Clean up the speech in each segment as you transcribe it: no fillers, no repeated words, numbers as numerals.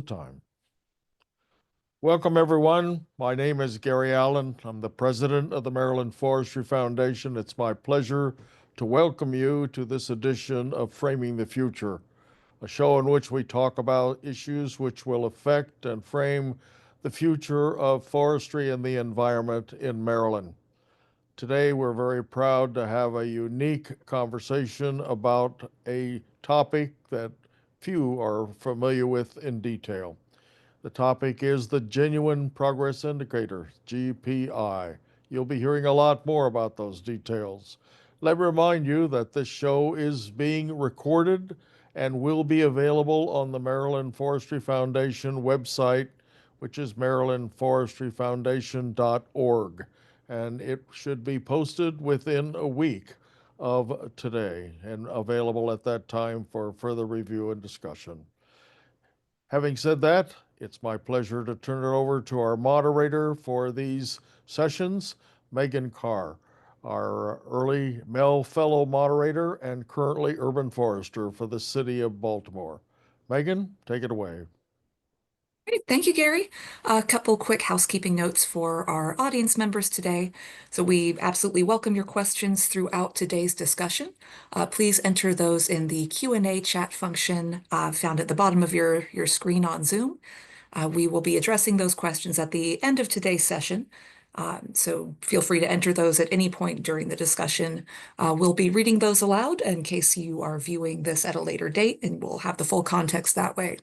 Time. Welcome, everyone. My name is Gary Allen. I'm the president of the Maryland Forestry Foundation. It's my pleasure to welcome you to this edition of Framing the Future, a show in which we talk about issues which will affect and frame the future of forestry and the environment in Maryland. Today, we're very proud to have a unique conversation about a topic that few are familiar with in detail. The topic is the Genuine Progress Indicator, GPI. You'll be hearing a lot more about those details. Let me remind you that this show is being recorded and will be available on the Maryland Forestry Foundation website, which is marylandforestryfoundation.org. And it should be posted within a week of today and available at that time for further review and discussion. Having said that, it's my pleasure to turn it over to our moderator for these sessions, Megan Carr, our early Mel Fellow moderator and currently urban forester for the city of Baltimore. Megan, take it away. Great. Thank you, Gary. A couple quick housekeeping notes for our audience members today. So we absolutely welcome your questions throughout today's discussion. Please enter those in the Q&A chat function found at the bottom of your screen on Zoom. We will be addressing those questions at the end of today's session. So feel free to enter those at any point during the discussion. We'll be reading those aloud in case you are viewing this at a later date, and we'll have the full context that way.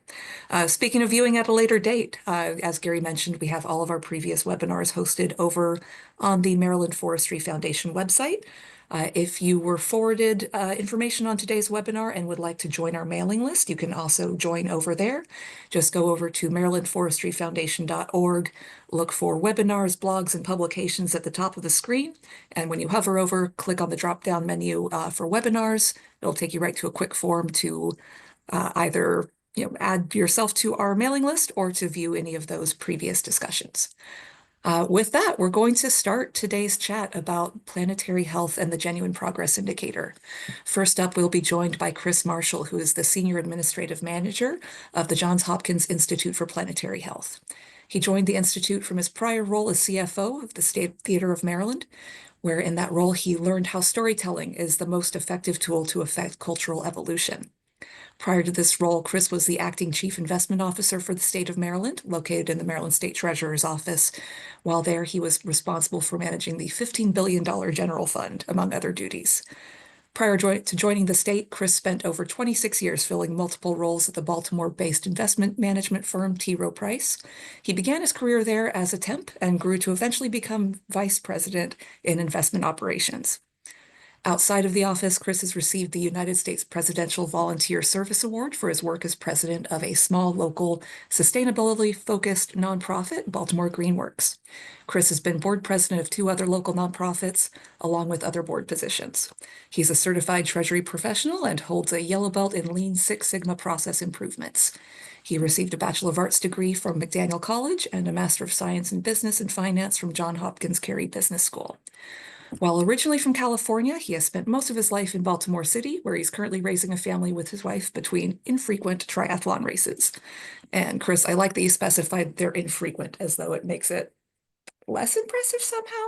Speaking of viewing at a later date, as Gary mentioned, we have all of our previous webinars hosted over on the Maryland Forestry Foundation website. If you were forwarded information on today's webinar and would like to join our mailing list, you can also join over there. Just go over to marylandforestryfoundation.org, look for webinars, blogs, and publications at the top of the screen. And when you hover over, click on the drop-down menu for webinars. It'll take you right to a quick form to either add yourself to our mailing list or to view any of those previous discussions. With that, we're going to start today's chat about planetary health and the Genuine Progress Indicator. First up, we'll be joined by Chris Marshall, who is the Senior Administrative Manager of the Johns Hopkins Institute for Planetary Health. He joined the Institute from his prior role as CFO of the State Theater of Maryland, where in that role he learned how storytelling is the most effective tool to affect cultural evolution. Prior to this role, Chris was the acting chief investment officer for the state of Maryland, located in the Maryland State Treasurer's office. While there, he was responsible for managing the $15 billion general fund, among other duties. Prior to joining the state, Chris spent over 26 years filling multiple roles at the Baltimore-based investment management firm T. Rowe Price. He began his career there as a temp and grew to eventually become vice president in investment operations. Outside of the office, Chris has received the United States Presidential Volunteer Service Award for his work as president of a small local sustainability-focused nonprofit, Baltimore Greenworks. Chris has been board president of 2 other local nonprofits, along with other board positions. He's a certified Treasury professional and holds a yellow belt in Lean Six Sigma process improvements. He received a Bachelor of Arts degree from McDaniel College and a Master of Science in Business and Finance from Johns Hopkins Carey Business School. While originally from California, he has spent most of his life in Baltimore City, where he's currently raising a family with his wife between infrequent triathlon races. And Chris, I like that you specified they're infrequent, as though it makes it less impressive somehow.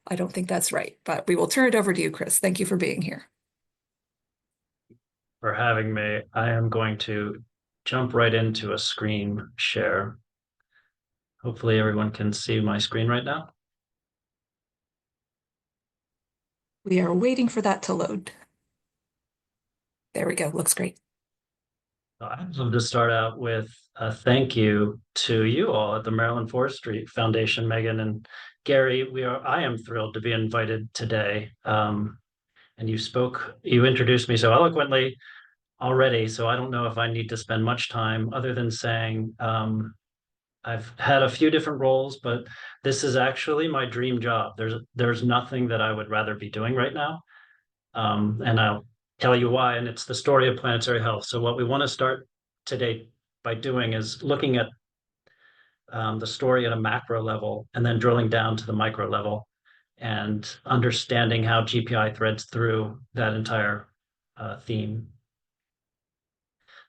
I don't think that's right, but we will turn it over to you, Chris. Thank you for being here. For having me. I am going to jump right into a screen share. Hopefully everyone can see my screen right now. We are waiting for that to load. There we go. Looks great. I'd love to start out with a thank you to you all at the Maryland Forestry Foundation, Megan and Gary. I am thrilled to be invited today. And you introduced me so eloquently already, so I don't know if I need to spend much time other than saying I've had a few different roles, but this is actually my dream job. There's nothing that I would rather be doing right now. And I'll tell you why, and it's the story of planetary health. So what we want to start today by doing is looking at the story at a macro level and then drilling down to the micro level and understanding how GPI threads through that entire theme.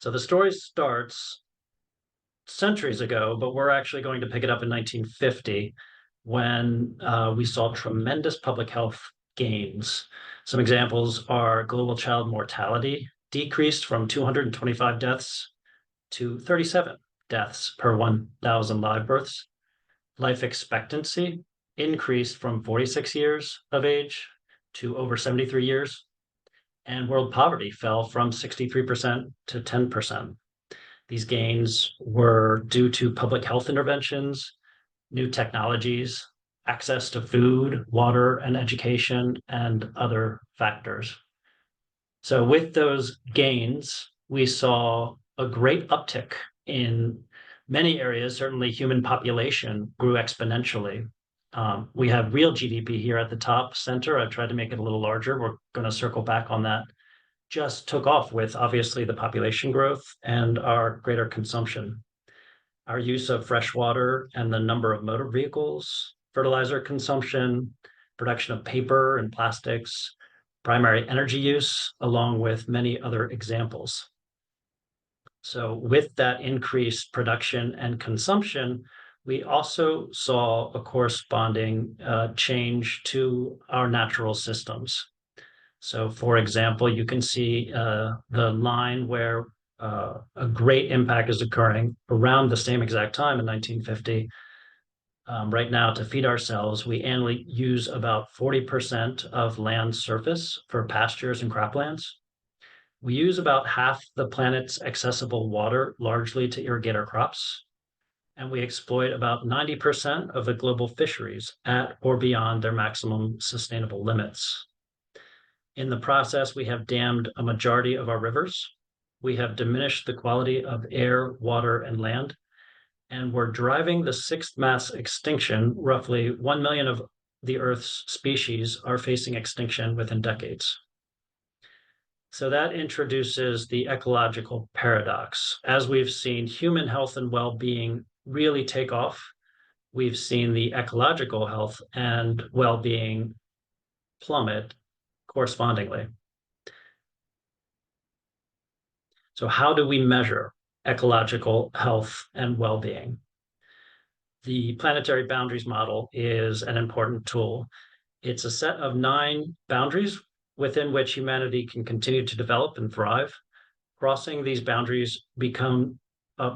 So the story starts centuries ago, but we're actually going to pick it up in 1950 when we saw tremendous public health gains. Some examples are global child mortality decreased from 225 deaths to 37 deaths per 1,000 live births. Life expectancy increased from 46 years of age to over 73 years. And world poverty fell from 63% to 10%. These gains were due to public health interventions, new technologies, access to food, water, and education, and other factors. So with those gains, we saw a great uptick in many areas. Certainly human population grew exponentially. We have real GDP here at the top center. I've tried to make it a little larger. We're going to circle back on that. Just took off with obviously the population growth and our greater consumption. Our use of fresh water and the number of motor vehicles, fertilizer consumption, production of paper and plastics, primary energy use, along with many other examples. So with that increased production and consumption, we also saw a corresponding change to our natural systems. So for example, you can see the line where a great impact is occurring around the same exact time in 1950. Right now, to feed ourselves, we annually use about 40% of land surface for pastures and croplands. We use about half the planet's accessible water, largely to irrigate our crops. And we exploit about 90% of the global fisheries at or beyond their maximum sustainable limits. In the process, we have dammed a majority of our rivers. We have diminished the quality of air, water, and land. And we're driving the sixth mass extinction. Roughly 1 million of the Earth's species are facing extinction within decades. So that introduces the ecological paradox. As we've seen human health and well-being really take off, we've seen the ecological health and well-being plummet correspondingly. So how do we measure ecological health and well-being? The planetary boundaries model is an important tool. It's a set of 9 boundaries within which humanity can continue to develop and thrive. Crossing these boundaries become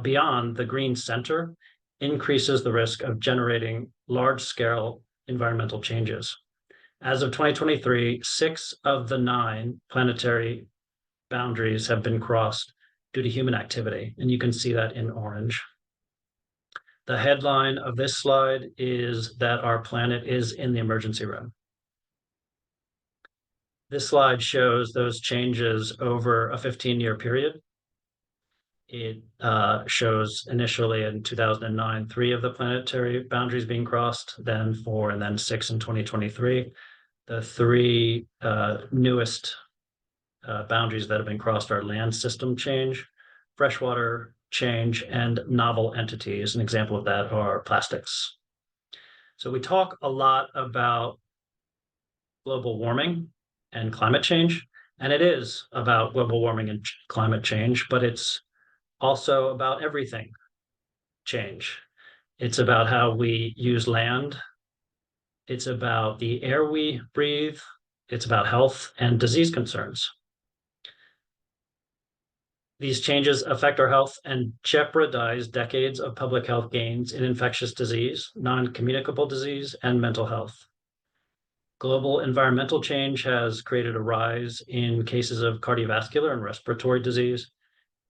beyond the green center increases the risk of generating large-scale environmental changes. As of 2023, 6 of the 9 planetary boundaries have been crossed due to human activity, and you can see that in orange. The headline of this slide is that our planet is in the emergency room. This slide shows those changes over a 15-year period. It shows initially in 2009, 3 of the planetary boundaries being crossed, then 4, and then 6 in 2023. The 3 newest boundaries that have been crossed are land system change, freshwater change, and novel entities. An example of that are plastics. So we talk a lot about global warming and climate change, and it is about global warming and climate change, but it's also about everything change. It's about how we use land. It's about the air we breathe. It's about health and disease concerns. These changes affect our health and jeopardize decades of public health gains in infectious disease, non-communicable disease, and mental health. Global environmental change has created a rise in cases of cardiovascular and respiratory disease,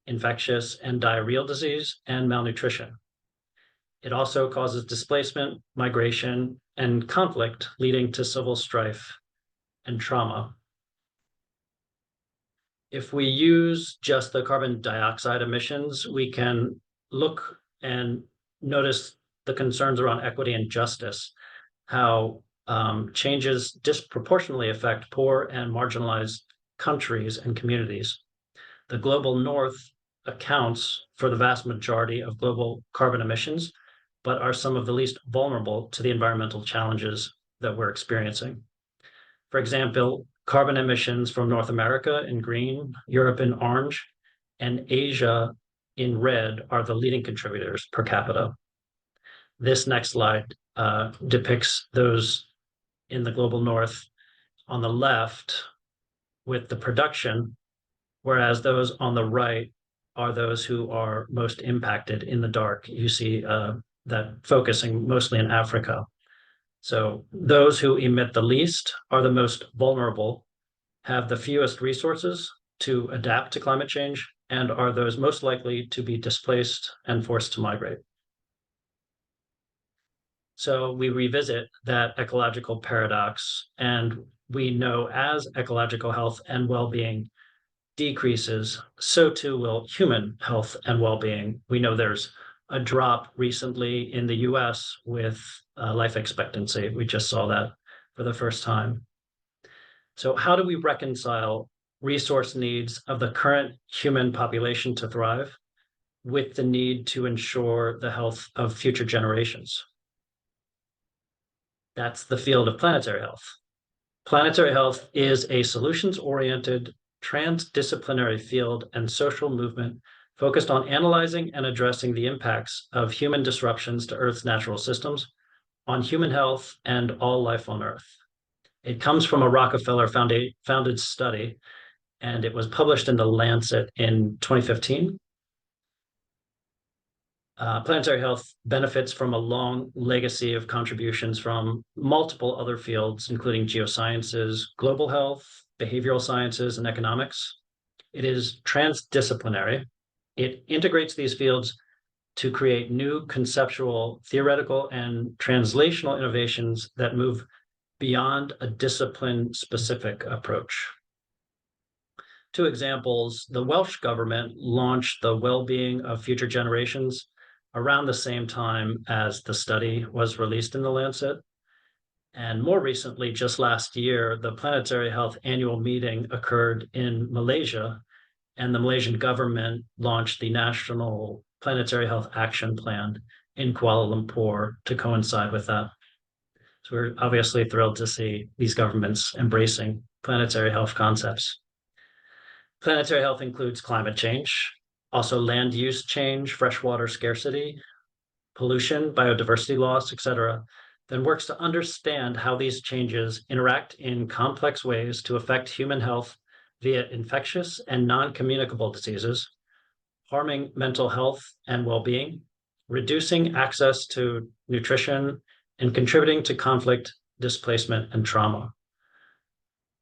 infectious and diarrheal disease, and malnutrition. It also causes displacement, migration, and conflict, leading to civil strife and trauma. If we use just the carbon dioxide emissions, we can look and notice the concerns around equity and justice, how changes disproportionately affect poor and marginalized countries and communities. The global north accounts for the vast majority of global carbon emissions, but are some of the least vulnerable to the environmental challenges that we're experiencing. For example, carbon emissions from North America in green, Europe in orange, and Asia in red are the leading contributors per capita. This next slide depicts those in the global north on the left with the production, whereas those on the right are those who are most impacted in the dark. You see that focusing mostly in Africa. So those who emit the least are the most vulnerable, have the fewest resources to adapt to climate change, and are those most likely to be displaced and forced to migrate. So we revisit that ecological paradox, and we know as ecological health and well-being decreases, so too will human health and well-being. We know there's a drop recently in the US with life expectancy. We just saw that for the first time. So how do we reconcile resource needs of the current human population to thrive with the need to ensure the health of future generations? That's the field of planetary health. Planetary health is a solutions-oriented, transdisciplinary field and social movement focused on analyzing and addressing the impacts of human disruptions to Earth's natural systems on human health and all life on Earth. It comes from a Rockefeller founded study, and it was published in The Lancet in 2015. Planetary health benefits from a long legacy of contributions from multiple other fields, including geosciences, global health, behavioral sciences, and economics. It is transdisciplinary. It integrates these fields to create new conceptual, theoretical, and translational innovations that move beyond a discipline-specific approach. Two examples: the Welsh government launched the Well-Being of Future Generations around the same time as the study was released in The Lancet. And more recently, just last year, the Planetary Health Annual Meeting occurred in Malaysia, and the Malaysian government launched the National Planetary Health Action Plan in Kuala Lumpur to coincide with that. So we're obviously thrilled to see these governments embracing planetary health concepts. Planetary health includes climate change, also land use change, freshwater scarcity, pollution, biodiversity loss, etc., then works to understand how these changes interact in complex ways to affect human health via infectious and non-communicable diseases, harming mental health and well-being, reducing access to nutrition, and contributing to conflict, displacement, and trauma.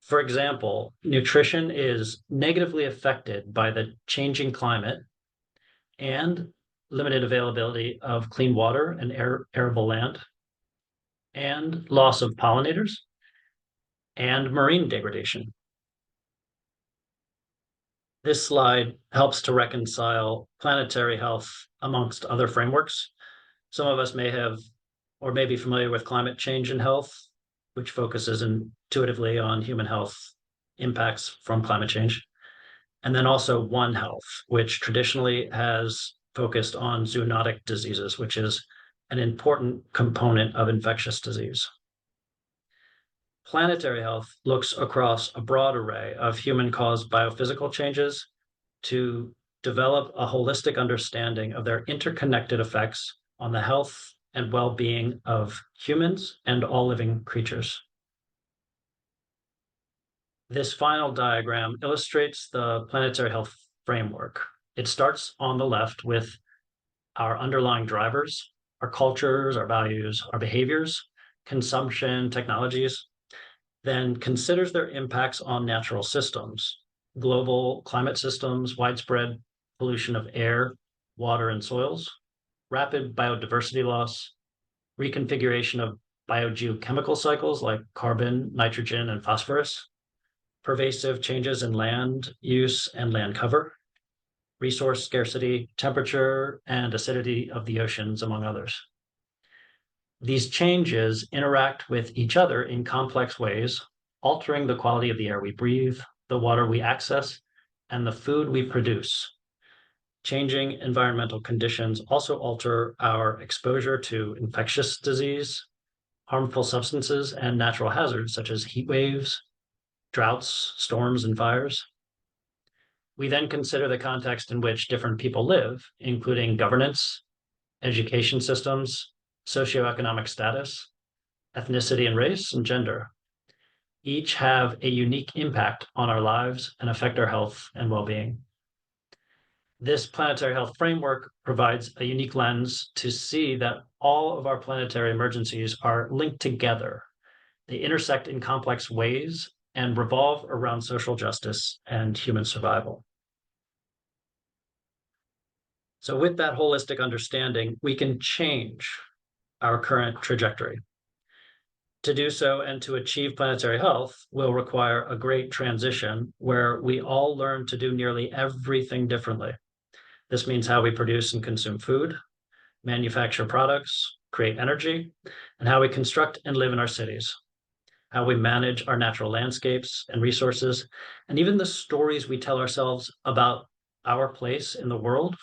For example, nutrition is negatively affected by the changing climate and limited availability of clean water and arable land, and loss of pollinators, and marine degradation. This slide helps to reconcile planetary health amongst other frameworks. Some of us may have or may be familiar with climate change and health, which focuses intuitively on human health impacts from climate change. And then also One Health, which traditionally has focused on zoonotic diseases, which is an important component of infectious disease. Planetary health looks across a broad array of human-caused biophysical changes to develop a holistic understanding of their interconnected effects on the health and well-being of humans and all living creatures. This final diagram illustrates the planetary health framework. It starts on the left with our underlying drivers, our cultures, our values, our behaviors, consumption, technologies, then considers their impacts on natural systems, global climate systems, widespread pollution of air, water, and soils, rapid biodiversity loss, reconfiguration of biogeochemical cycles like carbon, nitrogen, and phosphorus, pervasive changes in land use and land cover, resource scarcity, temperature, and acidity of the oceans, among others. These changes interact with each other in complex ways, altering the quality of the air we breathe, the water we access, and the food we produce. Changing environmental conditions also alter our exposure to infectious disease, harmful substances, and natural hazards such as heat waves, droughts, storms, and fires. We then consider the context in which different people live, including governance, education systems, socioeconomic status, ethnicity and race, and gender. Each have a unique impact on our lives and affect our health and well-being. This planetary health framework provides a unique lens to see that all of our planetary emergencies are linked together. They intersect in complex ways and revolve around social justice and human survival. So with that holistic understanding, we can change our current trajectory. To do so and to achieve planetary health will require a great transition where we all learn to do nearly everything differently. This means how we produce and consume food, manufacture products, create energy, and how we construct and live in our cities, how we manage our natural landscapes and resources, and even the stories we tell ourselves about our place in the world,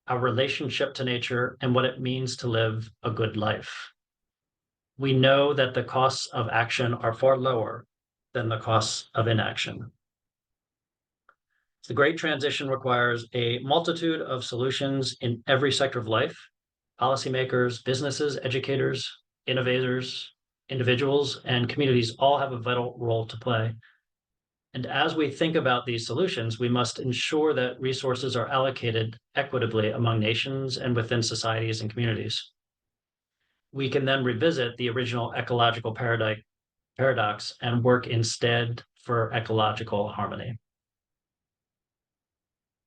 our relationship to nature, and what it means to live a good life. We know that the costs of action are far lower than the costs of inaction. The great transition requires a multitude of solutions in every sector of life. Policymakers, businesses, educators, innovators, individuals, and communities all have a vital role to play. And as we think about these solutions, we must ensure that resources are allocated equitably among nations and within societies and communities. We can then revisit the original ecological paradox and work instead for ecological harmony.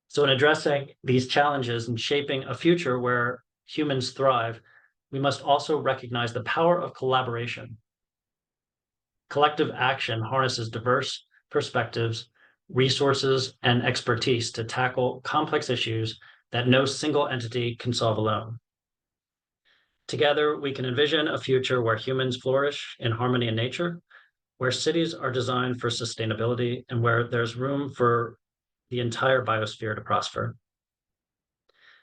So in addressing these challenges and shaping a future where humans thrive, we must also recognize the power of collaboration. Collective action harnesses diverse perspectives, resources, and expertise to tackle complex issues that no single entity can solve alone. Together, we can envision a future where humans flourish in harmony in nature, where cities are designed for sustainability, and where there's room for the entire biosphere to prosper.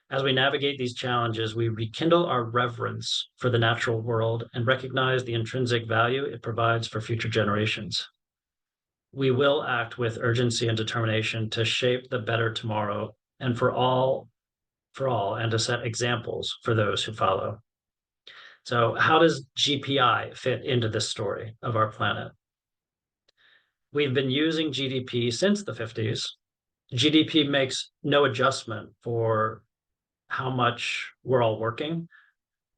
As we navigate these challenges, we rekindle our reverence for the natural world and recognize the intrinsic value it provides for future generations. We will act with urgency and determination to shape the better tomorrow and for all, and to set examples for those who follow. So how does GPI fit into this story of our planet? We've been using GDP since the 50s. GDP makes no adjustment for how much we're all working,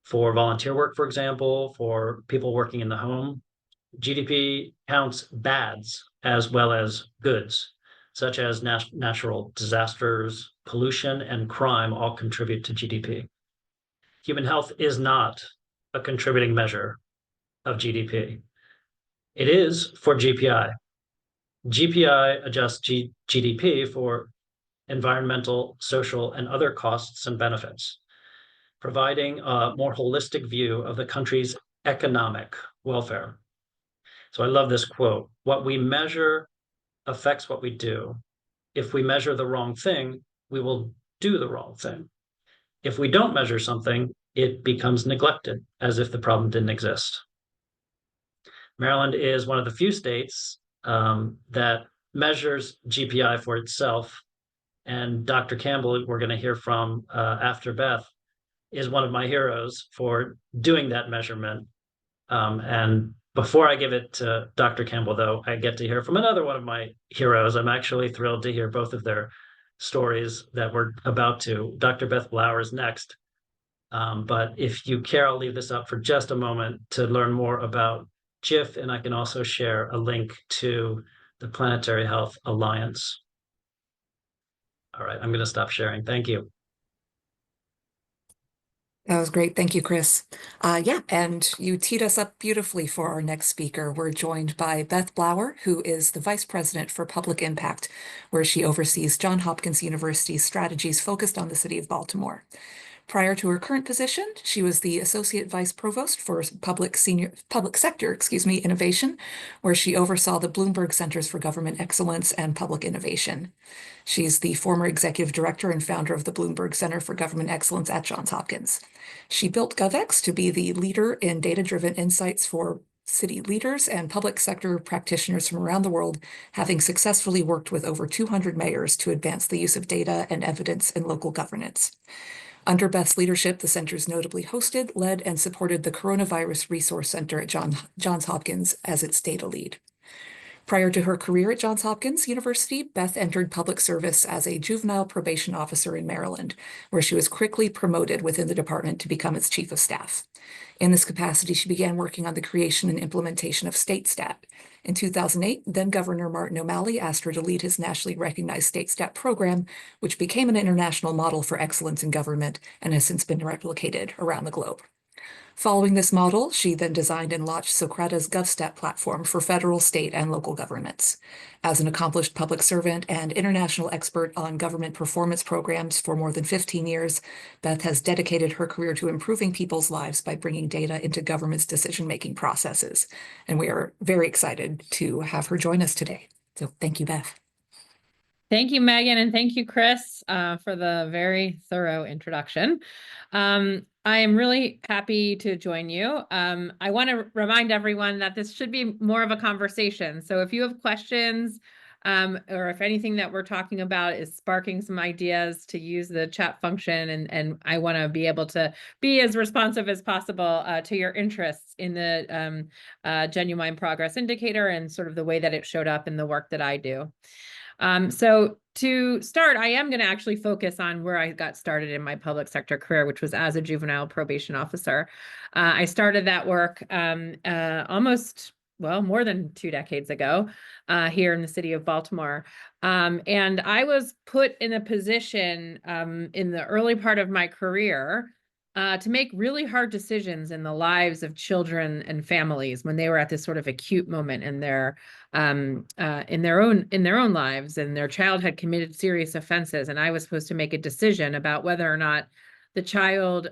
for volunteer work, for example, for people working in the home. GDP counts bads as well as goods, such as natural disasters, pollution, and crime all contribute to GDP. Human health is not a contributing measure of GDP. It is for GPI. GPI adjusts GDP for environmental, social, and other costs and benefits, providing a more holistic view of the country's economic welfare. So I love this quote: "What we measure affects what we do. If we measure the wrong thing, we will do the wrong thing. If we don't measure something, it becomes neglected, as if the problem didn't exist." Maryland is one of the few states that measures GPI for itself. And Dr. Campbell, we're going to hear from after Beth, is one of my heroes for doing that measurement. And before I give it to Dr. Campbell, though, I get to hear from another one of my heroes. I'm actually thrilled to hear both of their stories that we're about to. Dr. Beth Blauer is next. But if you care, I'll leave this up for just a moment to learn more about GIF, and I can also share a link to the Planetary Health Alliance. All right, I'm going to stop sharing. Thank you. That was great. Thank you, Chris. Yeah, and you teed us up beautifully for our next speaker. We're joined by Beth Blauer, who is the Vice President for Public Impact, where she oversees Johns Hopkins University's strategies focused on the city of Baltimore. Prior to her current position, she was the Associate Vice Provost for Public Sector Innovation, where she oversaw the Bloomberg Centers for Government Excellence and Public Innovation. She's the former executive director and founder of the Bloomberg Center for Government Excellence at Johns Hopkins. She built GovX to be the leader in data-driven insights for city leaders and public sector practitioners from around the world, having successfully worked with over 200 mayors to advance the use of data and evidence in local governance. Under Beth's leadership, the center's notably hosted, led, and supported the Coronavirus Resource Center at Johns Hopkins as its data lead. Prior to her career at Johns Hopkins University, Beth entered public service as a juvenile probation officer in Maryland, where she was quickly promoted within the department to become its chief of staff. In this capacity, she began working on the creation and implementation of StateStat. In 2008, then Governor Martin O'Malley asked her to lead his nationally recognized StateStat program, which became an international model for excellence in government and has since been replicated around the globe. Following this model, she then designed and launched Socrata's GovStat platform for federal, state, and local governments. As an accomplished public servant and international expert on government performance programs for more than 15 years, Beth has dedicated her career to improving people's lives by bringing data into government's decision-making processes. And we are very excited to have her join us today. So thank you, Beth. Thank you, Megan, and thank you, Chris, for the very thorough introduction. I am really happy to join you. I want to remind everyone that this should be more of a conversation. So if you have questions, or if anything that we're talking about is sparking some ideas, to use the chat function, and I want to be able to be as responsive as possible to your interests in the Genuine Progress Indicator and sort of the way that it showed up in the work that I do. So to start, I am going to actually focus on where I got started in my public sector career, which was as a juvenile probation officer. I started that work more than 2 decades ago here in the city of Baltimore. And I was put in a position in the early part of my career to make really hard decisions in the lives of children and families when they were at this sort of acute moment in their own lives, and their child had committed serious offenses, and I was supposed to make a decision about whether or not the child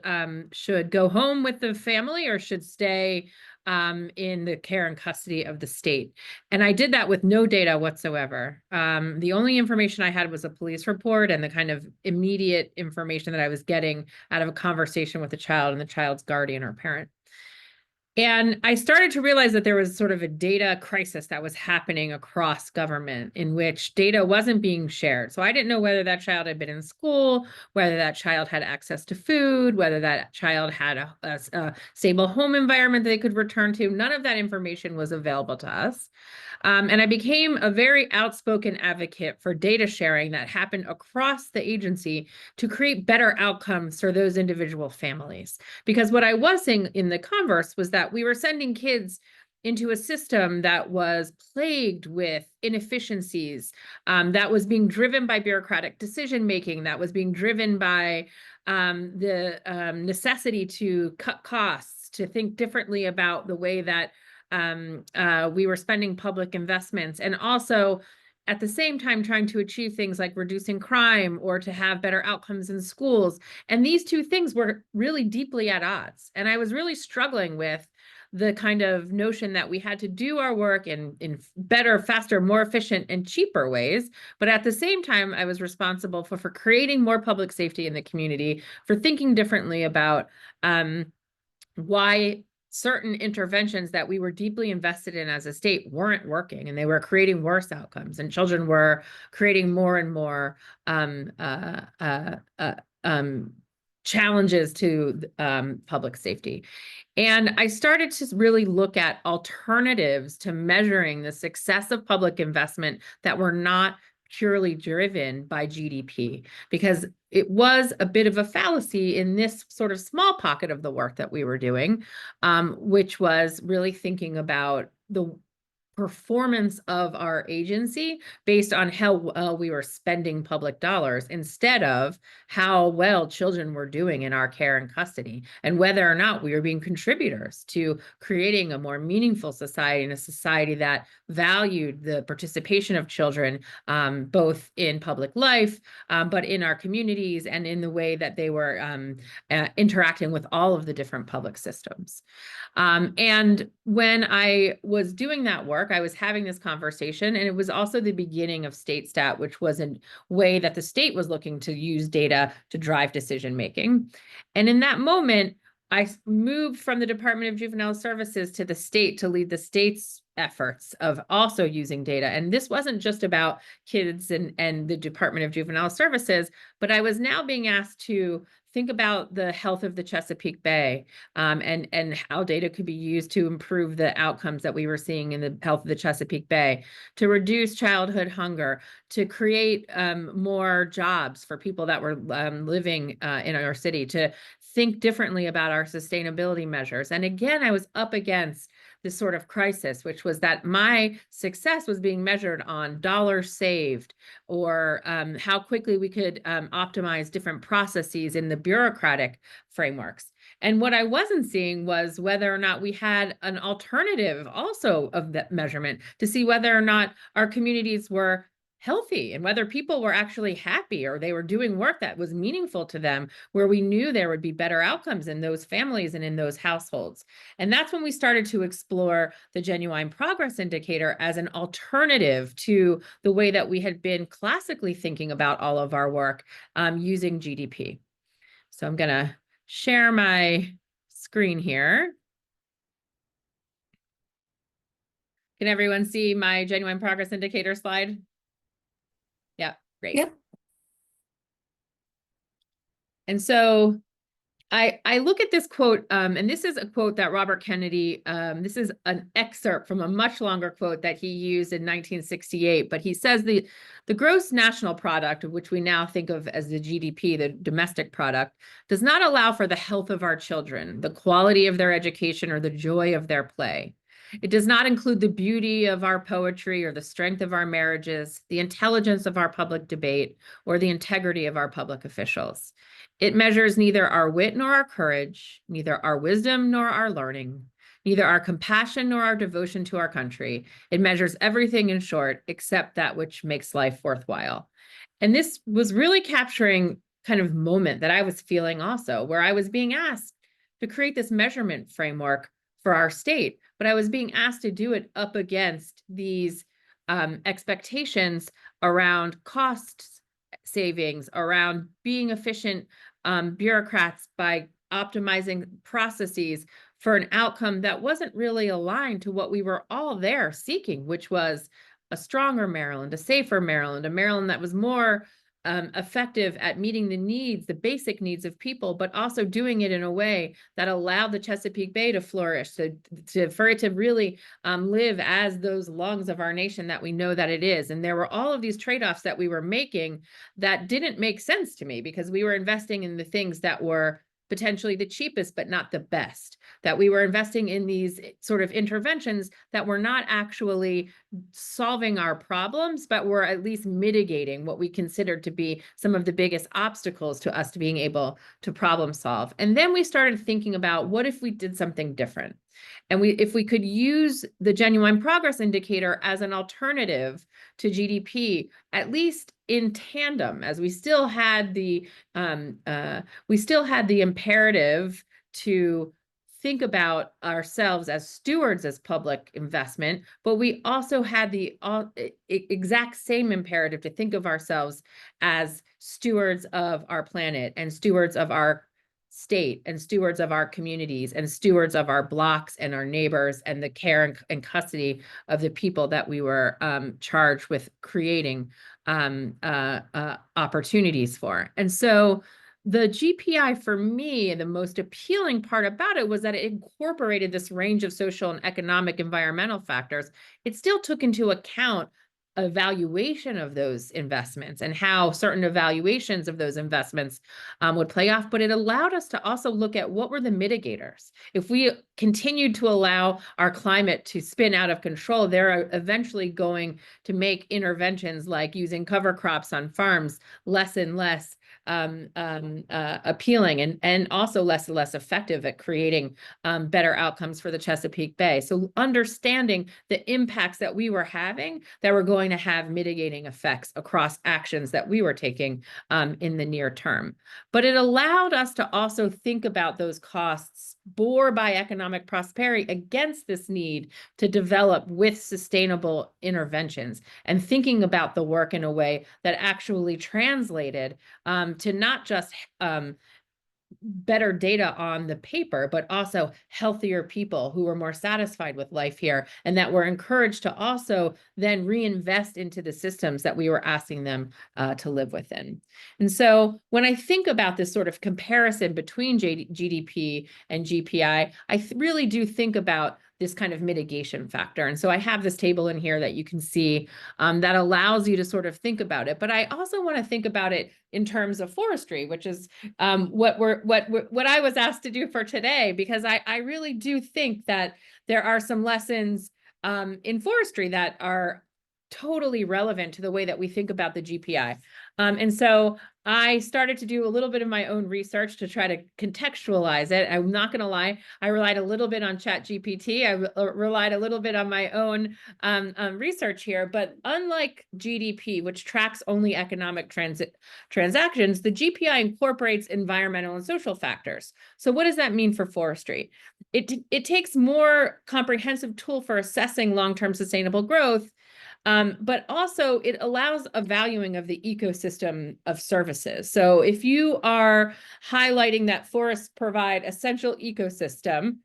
should go home with the family or should stay in the care and custody of the state. And I did that with no data whatsoever. The only information I had was a police report and the kind of immediate information that I was getting out of a conversation with the child and the child's guardian or parent. And I started to realize that there was sort of a data crisis that was happening across government, in which data wasn't being shared. So I didn't know whether that child had been in school, whether that child had access to food, whether that child had a stable home environment they could return to. None of that information was available to us. And I became a very outspoken advocate for data sharing that happened across the agency to create better outcomes for those individual families. Because what I was seeing in the converse was that we were sending kids into a system that was plagued with inefficiencies, that was being driven by bureaucratic decision-making, that was being driven by the necessity to cut costs, to think differently about the way that we were spending public investments, and also at the same time trying to achieve things like reducing crime or to have better outcomes in schools. And these two things were really deeply at odds. And I was really struggling with the kind of notion that we had to do our work in better, faster, more efficient, and cheaper ways. But at the same time, I was responsible for creating more public safety in the community, for thinking differently about why certain interventions that we were deeply invested in as a state weren't working, and they were creating worse outcomes, and children were creating more and more challenges to public safety. And I started to really look at alternatives to measuring the success of public investment that were not purely driven by GDP, because it was a bit of a fallacy in this sort of small pocket of the work that we were doing, which was really thinking about the performance of our agency based on how well we were spending public dollars, instead of how well children were doing in our care and custody, and whether or not we were being contributors to creating a more meaningful society, and a society that valued the participation of children, both in public life, but in our communities, and in the way that they were interacting with all of the different public systems. And when I was doing that work, I was having this conversation, and it was also the beginning of StateStat, which was a way that the state was looking to use data to drive decision making. And in that moment, moved from the Department of Juvenile Services to the state to lead the state's efforts of also using data. And this wasn't just about kids and the Department of Juvenile Services, but I was now being asked to think about the health of the Chesapeake Bay, and how data could be used to improve the outcomes that we were seeing in the health of the Chesapeake Bay, to reduce childhood hunger, to create more jobs for people that were living in our city, to think differently about our sustainability measures. And again, I was up against this sort of crisis, which was that my success was being measured on dollars saved, or how quickly we could optimize different processes in the bureaucratic frameworks. And what I wasn't seeing was whether or not we had an alternative also of that measurement to see whether or not our communities were healthy and whether people were actually happy or they were doing work that was meaningful to them, where we knew there would be better outcomes in those families and in those households. And that's when we started to explore the Genuine Progress Indicator as an alternative to the way that we had been classically thinking about all of our work using GDP. So I'm going to share my screen here. Can everyone see my Genuine Progress Indicator slide? Yeah, great. Yep. And so I look at this quote, and this is a quote that Robert Kennedy, this is an excerpt from a much longer quote that he used in 1968, but he says the gross national product, which we now think of as the GDP, the domestic product, does not allow for the health of our children, the quality of their education, or the joy of their play. It does not include the beauty of our poetry or the strength of our marriages, the intelligence of our public debate, or the integrity of our public officials. It measures neither our wit nor our courage, neither our wisdom nor our learning, neither our compassion nor our devotion to our country. It measures everything, in short, except that which makes life worthwhile. And this was really capturing kind of moment that I was feeling also, where I was being asked to create this measurement framework for our state, but I was being asked to do it up against these expectations around costs savings, around being efficient bureaucrats by optimizing processes for an outcome that wasn't really aligned to what we were all there seeking, which was a stronger Maryland, a safer Maryland, a Maryland that was more effective at meeting the needs, the basic needs of people, but also doing it in a way that allowed the Chesapeake Bay to flourish, for it to really live as those lungs of our nation that we know that it is. And there were all of these trade-offs that we were making that didn't make sense to me, because we were investing in the things that were potentially the cheapest, but not the best, that we were investing in these sort of interventions that were not actually solving our problems, but were at least mitigating what we considered to be some of the biggest obstacles to us to being able to problem solve. And then we started thinking about, what if we did something different? And if we could use the Genuine Progress Indicator as an alternative to GDP, at least in tandem, as we still had the imperative to think about ourselves as stewards as public investment, but we also had the exact same imperative to think of ourselves as stewards of our planet and stewards of our state and stewards of our communities and stewards of our blocks and our neighbors and the care and custody of the people that we were charged with creating opportunities for. And so the GPI, for me, the most appealing part about it was that it incorporated this range of social and economic environmental factors. It still took into account evaluation of those investments and how certain evaluations of those investments would play off, but it allowed us to also look at what were the mitigators. If we continued to allow our climate to spin out of control, they're eventually going to make interventions like using cover crops on farms less and less appealing and also less and less effective at creating better outcomes for the Chesapeake Bay. So understanding the impacts that we were having that were going to have mitigating effects across actions that we were taking in the near term. But it allowed us to also think about those costs bore by economic prosperity against this need to develop with sustainable interventions, and thinking about the work in a way that actually translated to not just better data on the paper, but also healthier people who were more satisfied with life here, and that were encouraged to also then reinvest into the systems that we were asking them to live within. And so when I think about this sort of comparison between GDP and GPI, I really do think about this kind of mitigation factor. And so I have this table in here that you can see that allows you to sort of think about it. But I also want to think about it in terms of forestry, which is what I was asked to do for today, because I really do think that there are some lessons in forestry that are totally relevant to the way that we think about the GPI. And so I started to do a little bit of my own research to try to contextualize it. I'm not going to lie, I relied a little bit on ChatGPT. I relied a little bit on my own research here. But unlike GDP, which tracks only economic transactions, the GPI incorporates environmental and social factors. So what does that mean for forestry? It takes more comprehensive tool for assessing long-term sustainable growth. But also it allows a valuing of the ecosystem of services. So if you are highlighting that forests provide essential ecosystem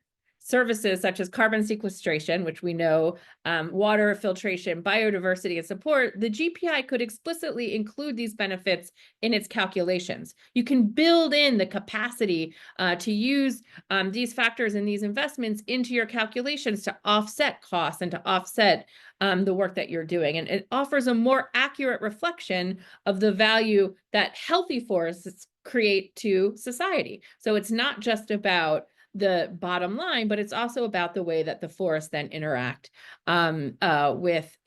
services such as carbon sequestration, which we know, water filtration, biodiversity, and support, the GPI could explicitly include these benefits in its calculations. You can build in the capacity to use these factors and these investments into your calculations to offset costs and to offset the work that you're doing. And it offers a more accurate reflection of the value that healthy forests create to society. So it's not just about the bottom line, but it's also about the way that the forests then interact with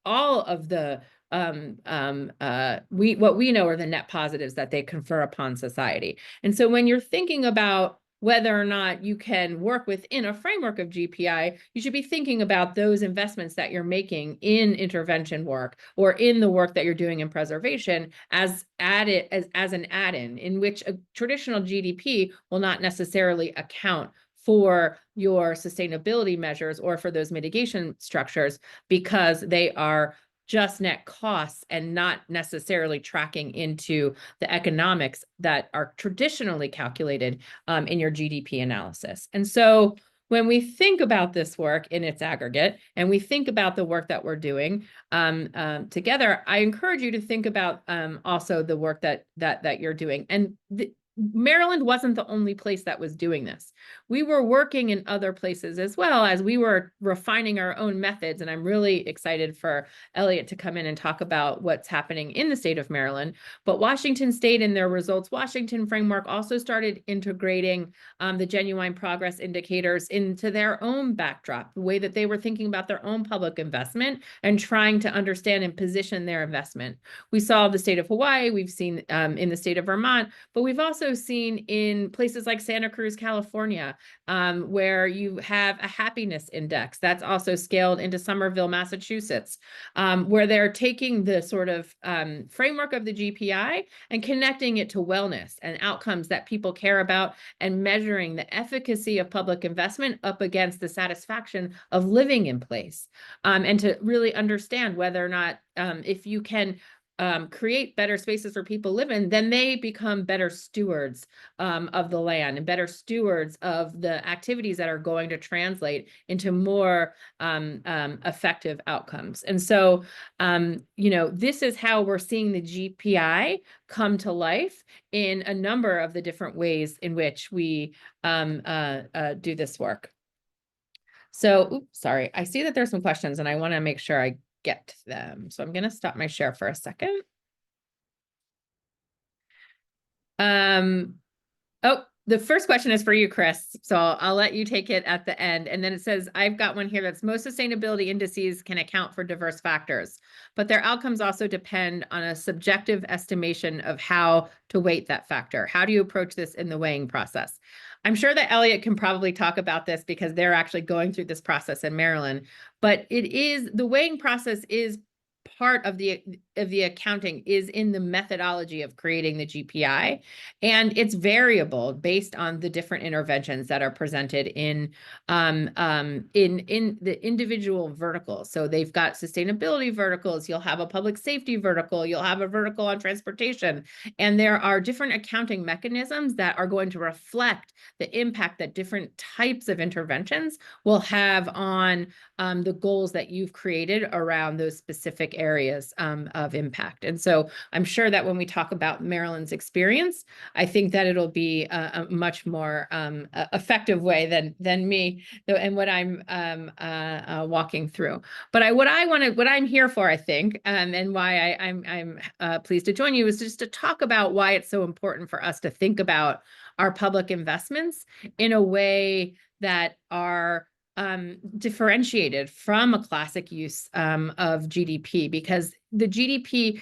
all of the what we know are the net positives that they confer upon society. And so when you're thinking about whether or not you can work within a framework of GPI, you should be thinking about those investments that you're making in intervention work or in the work that you're doing in preservation as an add-in, in which a traditional GDP will not necessarily account for your sustainability measures or for those mitigation structures, because they are just net costs and not necessarily tracking into the economics that are traditionally calculated in your GDP analysis. And so when we think about this work in its aggregate, and we think about the work that we're doing together, I encourage you to think about also the work that you're doing. And Maryland wasn't the only place that was doing this. We were working in other places as well as we were refining our own methods. And I'm really excited for Elliot to come in and talk about what's happening in the state of Maryland. But Washington State, in their Results Washington framework, also started integrating the genuine progress indicators into their own backdrop, the way that they were thinking about their own public investment and trying to understand and position their investment. We saw the state of Hawaii, we've seen in the state of Vermont, but we've also seen in places like Santa Cruz, California, where you have a happiness index that's also scaled into Somerville, Massachusetts, where they're taking the sort of framework of the GPI and connecting it to wellness and outcomes that people care about, and measuring the efficacy of public investment up against the satisfaction of living in place, and to really understand whether or not if you can create better spaces for people to live in, then they become better stewards of the land and better stewards of the activities that are going to translate into more effective outcomes. And so, this is how we're seeing the GPI come to life in a number of the different ways in which we do this work. So, sorry, I see that there's some questions and I want to make sure I get to them. So I'm going to stop my share for a second. Oh, the first question is for you, Chris. So I'll let you take it at the end. And then it says, I've got one here that's most sustainability indices can account for diverse factors, but their outcomes also depend on a subjective estimation of how to weight that factor. How do you approach this in the weighing process? I'm sure that Elliot can probably talk about this because they're actually going through this process in Maryland, but the weighing process is part of the accounting is in the methodology of creating the GPI, and it's variable based on the different interventions that are presented in the individual verticals. So they've got sustainability verticals, you'll have a public safety vertical, you'll have a vertical on transportation, and there are different accounting mechanisms that are going to reflect the impact that different types of interventions will have on the goals that you've created around those specific areas of impact. And so I'm sure that when we talk about Maryland's experience, I think that it'll be a much more effective way than me and what I'm walking through. But what I'm here for, I think, and why I'm pleased to join you, is just to talk about why it's so important for us to think about our public investments in a way that are differentiated from a classic use of GDP, because the GDP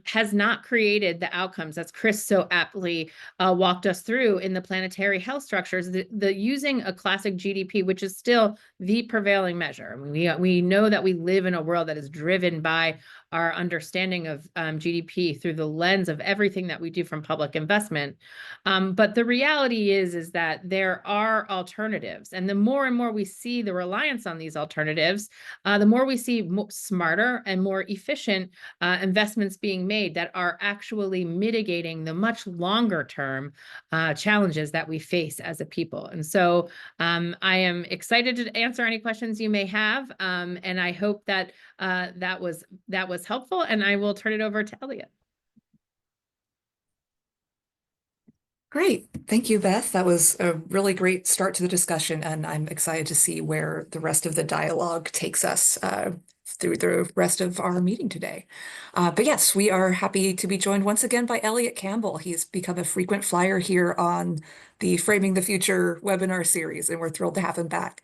has not created the outcomes, as Chris so aptly walked us through in the planetary health structures. The using a classic GDP, which is still the prevailing measure. We know that we live in a world that is driven by our understanding of GDP through the lens of everything that we do from public investment. But the reality is that there are alternatives. And the more and more we see the reliance on these alternatives, the more we see smarter and more efficient investments being made that are actually mitigating the much longer term challenges that we face as a people. And so I am excited to answer any questions you may have. And I hope that that was helpful. And I will turn it over to Elliot. Great. Thank you, Beth. That was a really great start to the discussion, and I'm excited to see where the rest of the dialogue takes us through the rest of our meeting today. But yes, we are happy to be joined once again by Elliot Campbell. He's become a frequent flyer here on the Framing the Future webinar series, and we're thrilled to have him back.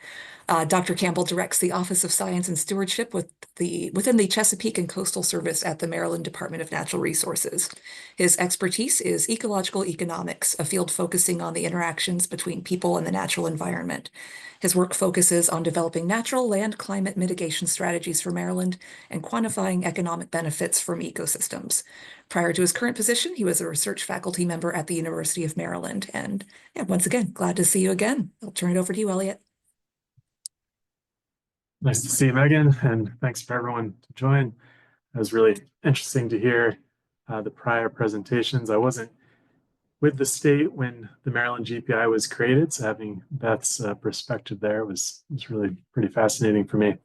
Dr. Campbell directs the Office of Science and Stewardship within the Chesapeake and Coastal Service at the Maryland Department of Natural Resources. His expertise is ecological economics, a field focusing on the interactions between people and the natural environment. His work focuses on developing natural land climate mitigation strategies for Maryland and quantifying economic benefits from ecosystems. Prior to his current position, he was a research faculty member at the University of Maryland. And yeah, once again, glad to see you again. I'll turn it over to you, Elliot. Nice to see you, Megan, and thanks for everyone to join. It was really interesting to hear the prior presentations. I wasn't with the state when the Maryland GPI was created, so having Beth's perspective there was really pretty fascinating for me.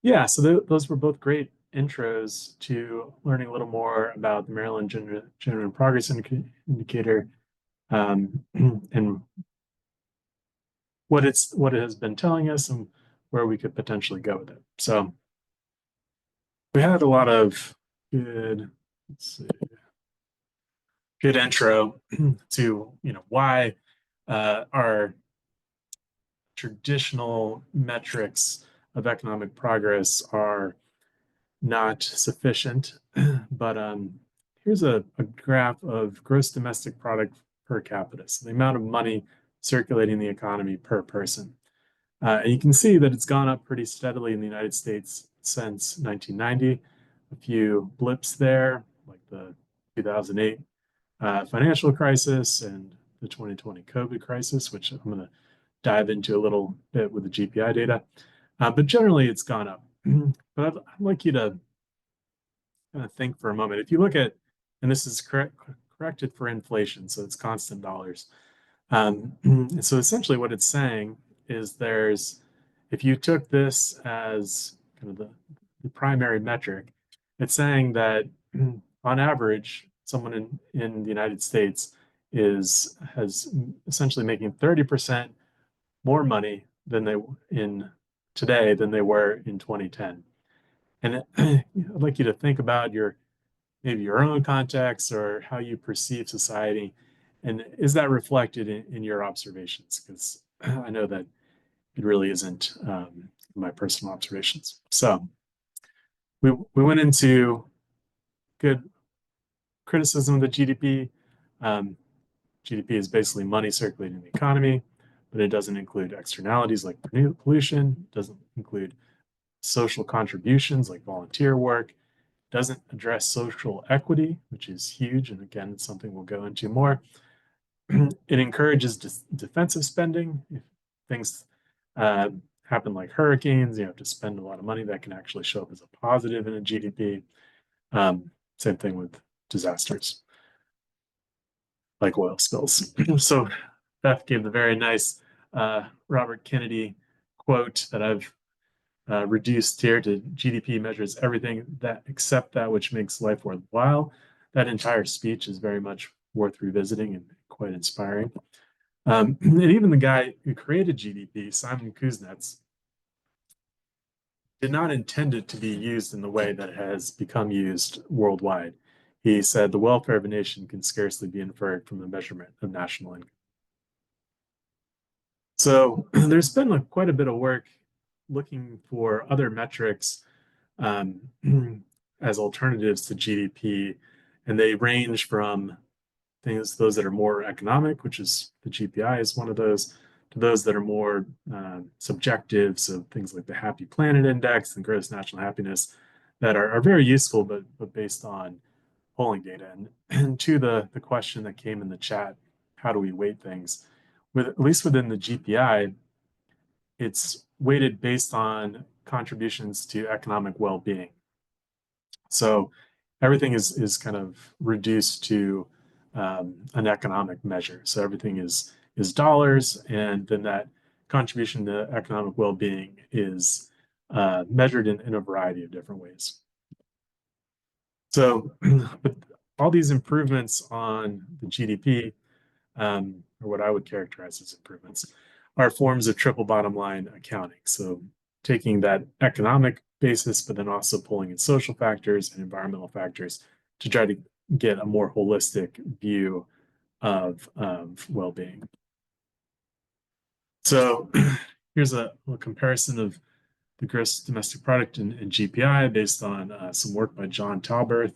Yeah, so those were both great intros to learning a little more about the Maryland Genuine Progress Indicator and what it has been telling us and where we could potentially go with it. So we had a lot of good intro to why our traditional metrics of economic progress are not sufficient. But here's a graph of gross domestic product per capita, so the amount of money circulating the economy per person. And you can see that it's gone up pretty steadily in the United States since 1990. A few blips there, like the 2008 financial crisis and the 2020 COVID crisis, which I'm going to dive into a little bit with the GPI data. But generally, it's gone up. But I'd like you to kind of think for a moment. If you look at, and this is corrected for inflation, so it's constant dollars. And so essentially what it's saying is if you took this as kind of the primary metric, it's saying that on average, someone in the United States has essentially making 30% more money today than they were in 2010. And I'd like you to think about maybe your own context or how you perceive society. And is that reflected in your observations? Because I know that it really isn't my personal observations. So we went into good criticism of the GDP. GDP is basically money circulating in the economy, but it doesn't include externalities like pollution, doesn't include social contributions like volunteer work, doesn't address social equity, which is huge, and again, it's something we'll go into more. It encourages defensive spending. If things happen like hurricanes, you have to spend a lot of money, that can actually show up as a positive in a GDP. Same thing with disasters like oil spills. So Beth gave the very nice Robert Kennedy quote that I've reduced here to GDP measures everything that except that which makes life worthwhile. That entire speech is very much worth revisiting and quite inspiring. And even the guy who created GDP, Simon Kuznets, did not intend it to be used in the way that it has become used worldwide. He said the welfare of a nation can scarcely be inferred from the measurement of national income. So there's been quite a bit of work looking for other metrics as alternatives to GDP, and they range from those that are more economic, which is the GPI is one of those, to those that are more subjective, so things like the Happy Planet Index and gross national happiness that are very useful, but based on polling data. And to the question that came in the chat, how do we weight things? At least within the GPI, it's weighted based on contributions to economic well-being. So everything is kind of reduced to an economic measure. So everything is dollars, and then that contribution to economic well-being is measured in a variety of different ways. So but all these improvements on the GDP, or what I would characterize as improvements, are forms of triple bottom line accounting. So taking that economic basis, but then also pulling in social factors and environmental factors to try to get a more holistic view of well-being. So here's a comparison of the gross domestic product and GPI based on some work by John Talberth.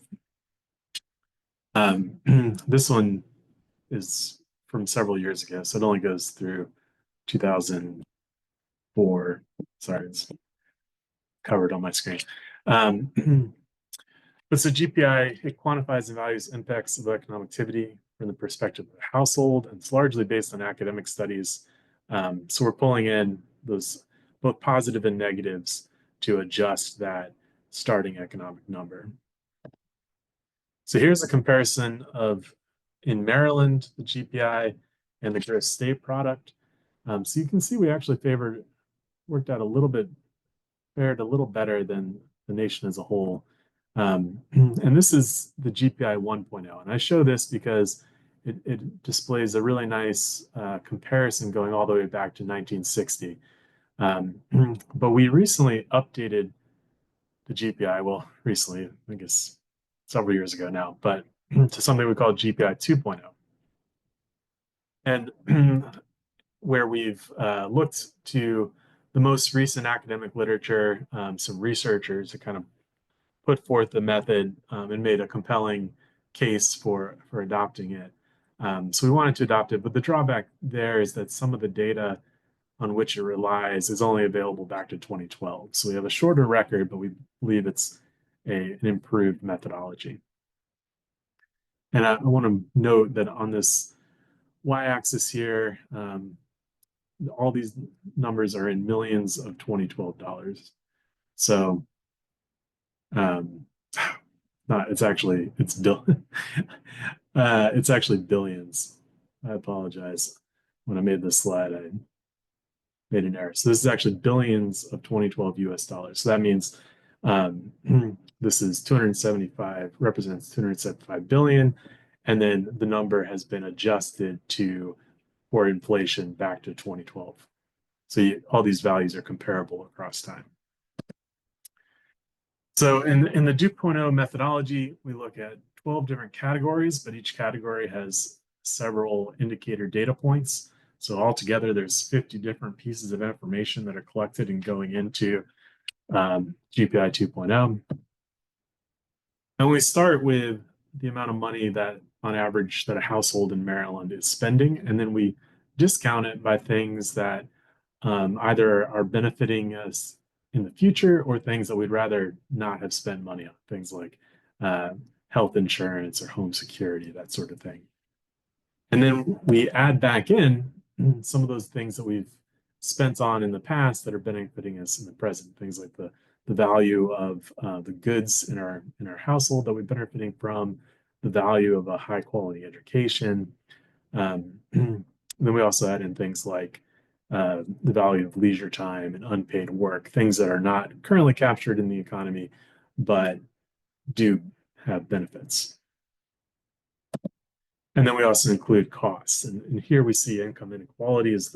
This one is from several years ago, so it only goes through 2004. Sorry, it's covered on my screen. But so GPI, it quantifies and values impacts of economic activity from the perspective of the household, and it's largely based on academic studies. So we're pulling in those both positive and negatives to adjust that starting economic number. So here's a comparison of, in Maryland, the GPI and the gross state product. So you can see we actually worked out a little bit, fared a little better than the nation as a whole. And this is the GPI 1.0. And I show this because it displays a really nice comparison going all the way back to 1960. But we recently updated the GPI, well, recently, I guess several years ago now, but to something we call GPI 2.0. And where we've looked to the most recent academic literature, some researchers to kind of put forth the method and made a compelling case for adopting it. So we wanted to adopt it, but the drawback there is that some of the data on which it relies is only available back to 2012. So we have a shorter record, but we believe it's an improved methodology. And I want to note that on this y-axis here, all these numbers are in millions of 2012 dollars. So it's actually billions. I apologize. When I made this slide, I made an error. So this is actually billions of 2012 US dollars. So that means this is 275, represents 275 billion. And then the number has been adjusted for inflation back to 2012. So all these values are comparable across time. So in the 2.0 methodology, we look at 12 different categories, but each category has several indicator data points. So altogether, there's 50 different pieces of information that are collected and going into GPI 2.0. And we start with the amount of money that, on average, that a household in Maryland is spending, and then we discount it by things that either are benefiting us in the future, or things that we'd rather not have spent money on, things like health insurance or home security, that sort of thing. And then we add back in some of those things that we've spent on in the past that are benefiting us in the present, things like the value of the goods in our household that we're benefiting from, the value of a high quality education. Then we also add in things like the value of leisure time and unpaid work, things that are not currently captured in the economy, but do have benefits. And then we also include costs. And here we see income inequality is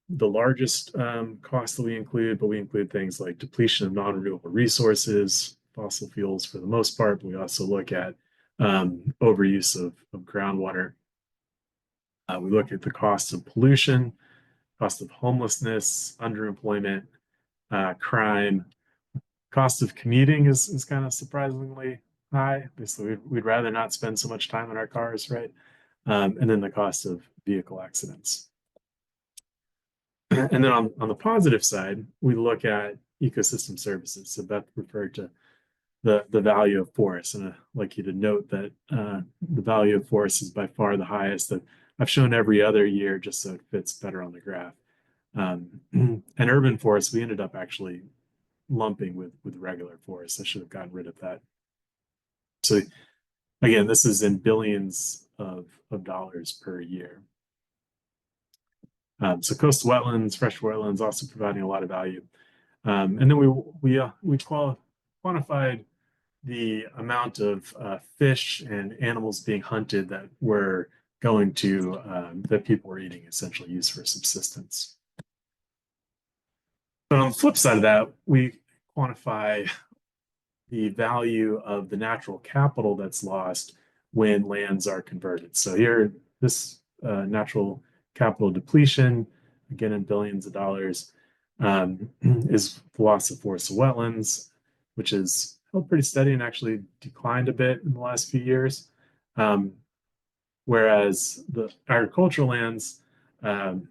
the largest cost that we include, but we include things like depletion of non-renewable resources, fossil fuels for the most part, but we also look at overuse of groundwater. We look at the cost of pollution, cost of homelessness, underemployment, crime. Cost of commuting is kind of surprisingly high. Obviously, we'd rather not spend so much time in our cars, right? And then the cost of vehicle accidents. And then on the positive side, we look at ecosystem services. So Beth referred to the value of forests, and I'd like you to note that the value of forests is by far the highest that I've shown every other year, just so it fits better on the graph. And urban forests, we ended up actually lumping with regular forests. I should have gotten rid of that. So again, this is in billions of dollars per year. So coastal wetlands, fresh wetlands, also providing a lot of value. And then we quantified the amount of fish and animals being hunted that were going to that people were eating, essentially used for subsistence. But on the flip side of that, we quantify the value of the natural capital that's lost when lands are converted. So here, this natural capital depletion, again in billions of dollars, is the loss of forests and wetlands, which is held pretty steady and actually declined a bit in the last few years. Whereas the agricultural lands, that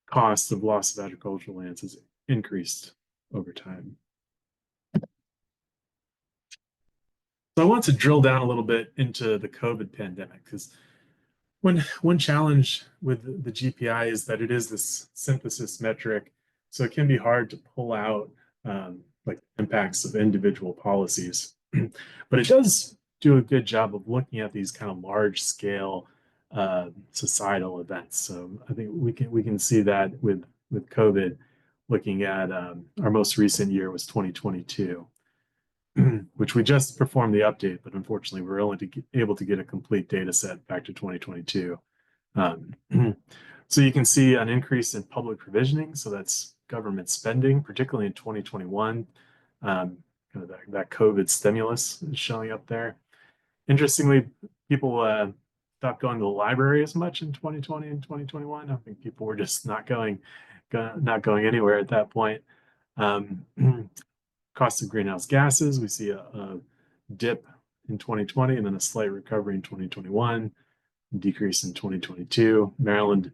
cost of loss of agricultural lands has increased over time. So I want to drill down a little bit into the COVID pandemic, because one challenge with the GPI is that it is this synthesis metric, so it can be hard to pull out like impacts of individual policies. But it does do a good job of looking at these kind of large scale societal events. So I think we can see that with COVID, looking at our most recent year was 2022, which we just performed the update, but unfortunately we're only able to get a complete data set back to 2022. So you can see an increase in public provisioning. So that's government spending, particularly in 2021. Kind of that COVID stimulus is showing up there. Interestingly, people stopped going to the library as much in 2020 and 2021. I think people were just not going anywhere at that point. Cost of greenhouse gases, we see a dip in 2020 and then a slight recovery in 2021, decrease in 2022. Maryland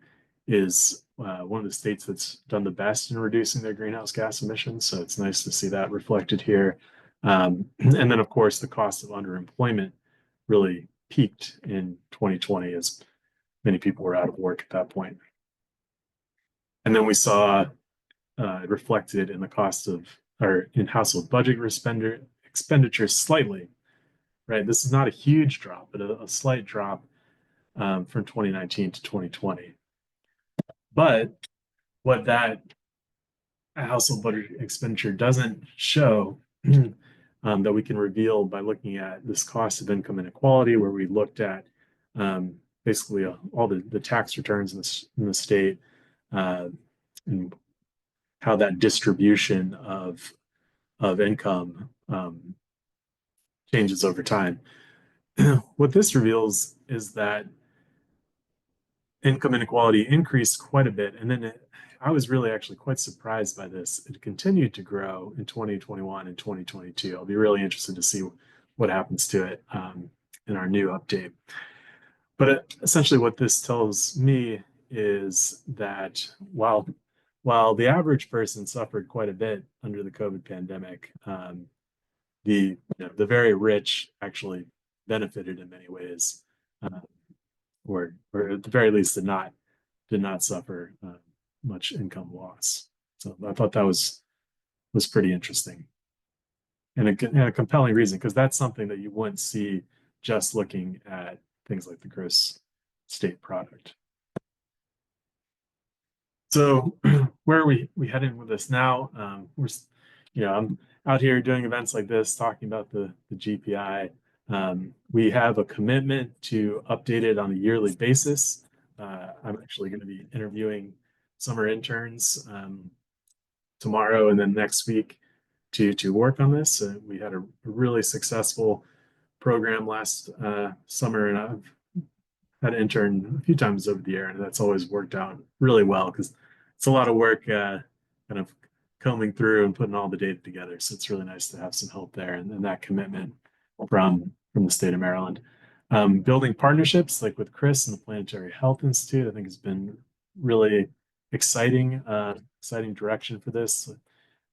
is one of the states that's done the best in reducing their greenhouse gas emissions, so it's nice to see that reflected here. And then, of course, the cost of underemployment really peaked in 2020 as many people were out of work at that point. And then we saw it reflected in the cost of, or in household budget expenditures slightly, right? This is not a huge drop, but a slight drop from 2019 to 2020. But what that household budget expenditure doesn't show that we can reveal by looking at this cost of income inequality, where we looked at basically all the tax returns in the state and how that distribution of income changes over time. What this reveals is that income inequality increased quite a bit, and then I was really actually quite surprised by this. It continued to grow in 2021 and 2022. I'll be really interested to see what happens to it in our new update. But essentially what this tells me is that while while the average person suffered quite a bit under the COVID pandemic, the very rich actually benefited in many ways, or at the very least did not suffer much income loss. So I thought that was pretty interesting, and a compelling reason, because that's something that you wouldn't see just looking at things like the gross state product. So where are we heading with this now? I'm out here doing events like this, talking about the GPI. We have a commitment to update it on a yearly basis. I'm actually going to be interviewing summer interns tomorrow and then next week to work on this. We had a really successful program last summer, and I've had an intern a few times over the year, and that's always worked out really well, because it's a lot of work kind of combing through and putting all the data together. So it's really nice to have some help there, and that commitment from the state of Maryland. Building partnerships like with Chris and the Planetary Health Institute, I think has been really exciting direction for this. I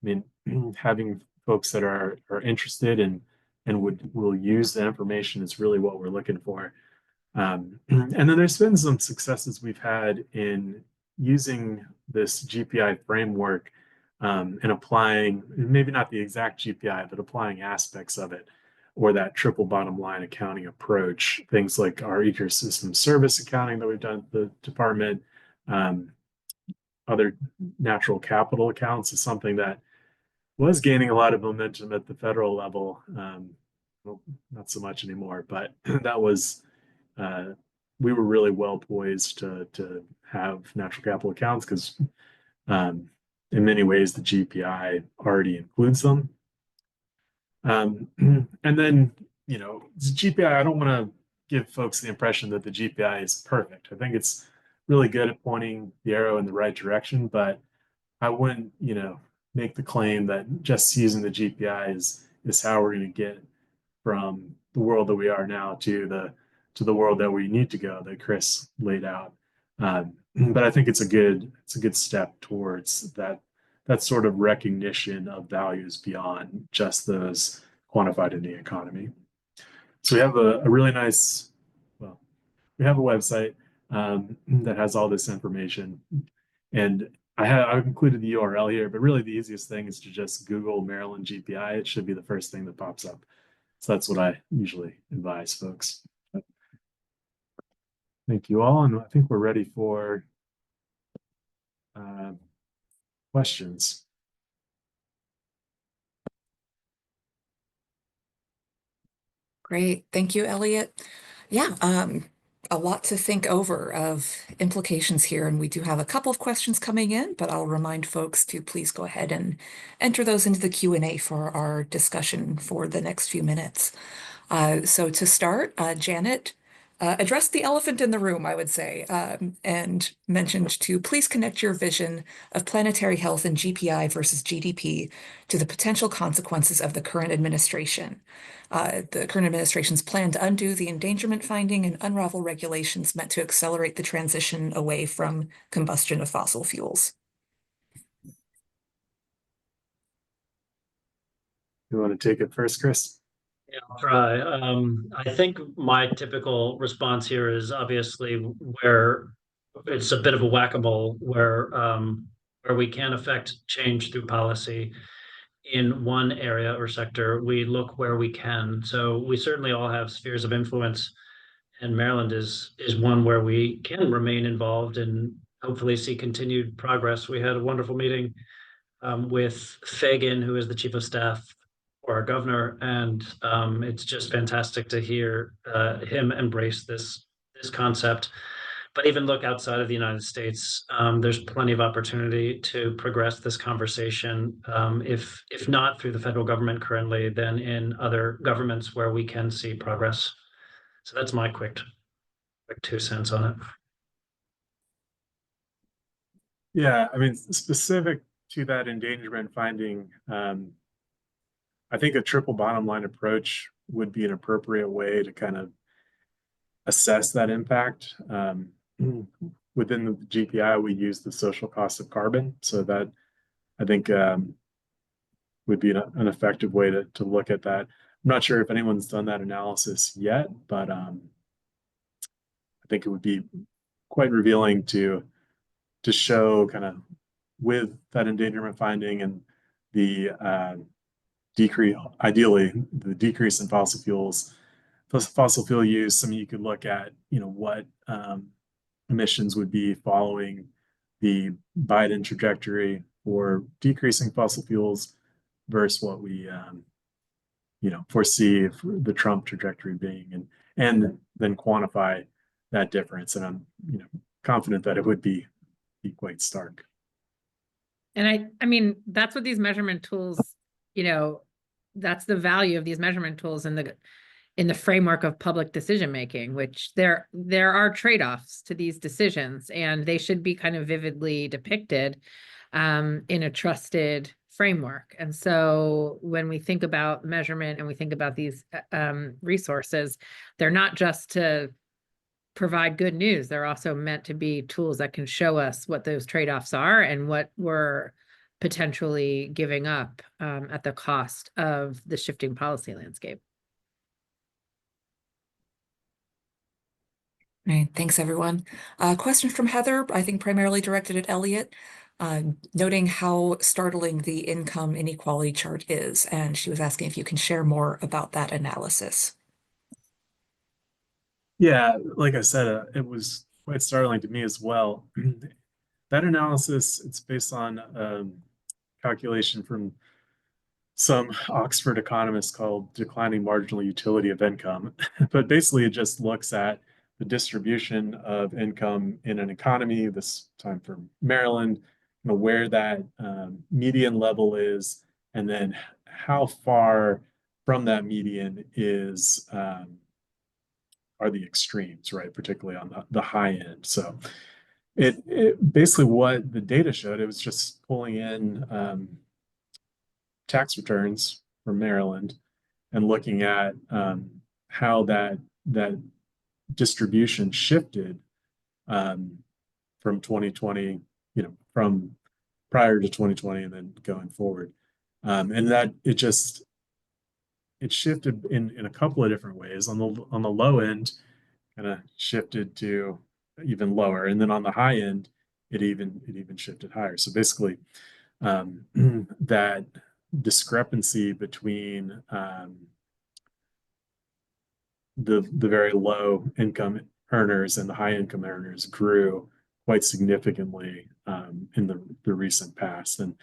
mean, having folks that are interested and will use the information is really what we're looking for. And then there's been some successes we've had in using this GPI framework and applying, maybe not the exact GPI, but applying aspects of it, or that triple bottom line accounting approach. Things like our ecosystem service accounting that we've done at the department, other natural capital accounts is something that was gaining a lot of momentum at the federal level. Well, not so much anymore, but that was, we were really well poised to have natural capital accounts, because in many ways the GPI already includes them. And then, GPI, I don't want to give folks the impression that the GPI is perfect. I think it's really good at pointing the arrow in the right direction, but I wouldn't, make the claim that just using the GPI is how we're going to get from the world that we are now to the world that we need to go, that Chris laid out. But I think it's a good step towards that sort of recognition of values beyond just those quantified in the economy. So we have a really nice, we have a website that has all this information, and I've included the URL here, but really the easiest thing is to just Google Maryland GPI. It should be the first thing that pops up. So that's what I usually advise folks. Thank you all, and I think we're ready for questions. Great. Thank you, Elliot. Yeah, a lot to think over of implications here, and we do have a couple of questions coming in, but I'll remind folks to please go ahead and enter those into the Q&A for our discussion for the next few minutes. So to start, Janet addressed the elephant in the room, I would say, and mentioned to please connect your vision of planetary health and GPI versus GDP to the potential consequences of the current administration. The current administration's plan to undo the endangerment finding and unravel regulations meant to accelerate the transition away from combustion of fossil fuels. You want to take it first, Chris? Yeah, I'll try. I think my typical response here is obviously where it's a bit of a whack-a-mole, where we can affect change through policy in one area or sector, we look where we can. So we certainly all have spheres of influence, and Maryland is one where we can remain involved and hopefully see continued progress. We had a wonderful meeting with Fagan, who is the chief of staff for our governor, and it's just fantastic to hear him embrace this concept. But even look outside of the United States, there's plenty of opportunity to progress this conversation, if not through the federal government currently, then in other governments where we can see progress. So that's my quick 2 cents on it. Yeah, I mean, specific to that endangerment finding, I think a triple bottom line approach would be an appropriate way to kind of assess that impact. within the GPI, we use the social cost of carbon. So that I think would be an effective way to look at that. I'm not sure if anyone's done that analysis yet, but I think it would be quite revealing to show kind of with that endangerment finding and the decrease, ideally the decrease in fossil fuels, fossil fuel use. I mean, you could look at, you know, what emissions would be following the Biden trajectory for decreasing fossil fuels versus what we, you know, foresee the Trump trajectory being, and then quantify that difference. And I'm, you know, confident that it would be quite stark. And I mean, that's what these measurement tools, you know, that's the value of these measurement tools in the framework of public decision making, which there are trade-offs to these decisions, and they should be kind of vividly depicted in a trusted framework. And so when we think about measurement and we think about these resources, they're not just to provide good news. They're also meant to be tools that can show us what those trade-offs are and what we're potentially giving up at the cost of the shifting policy landscape. All right, thanks everyone. Question from Heather, I think primarily directed at Elliot, noting how startling the income inequality chart is, and she was asking if you can share more about that analysis. Yeah, like I said, it was quite startling to me as well. That analysis, it's based on calculation from some Oxford economists called declining marginal utility of income. But basically, it just looks at the distribution of income in an economy, this time for Maryland, you know, where that median level is, and then how far from that median is are the extremes, right? Particularly on the high end. So it basically what the data showed, it was just pulling in tax returns from Maryland and looking at how that distribution shifted from 2020, you know, from prior to 2020 and then going forward. And that it shifted in a couple of different ways. On the low end, kind of shifted to even lower, and then on the high end, it even shifted higher. So basically, that discrepancy between the very low income earners and the high income earners grew quite significantly in the recent past. And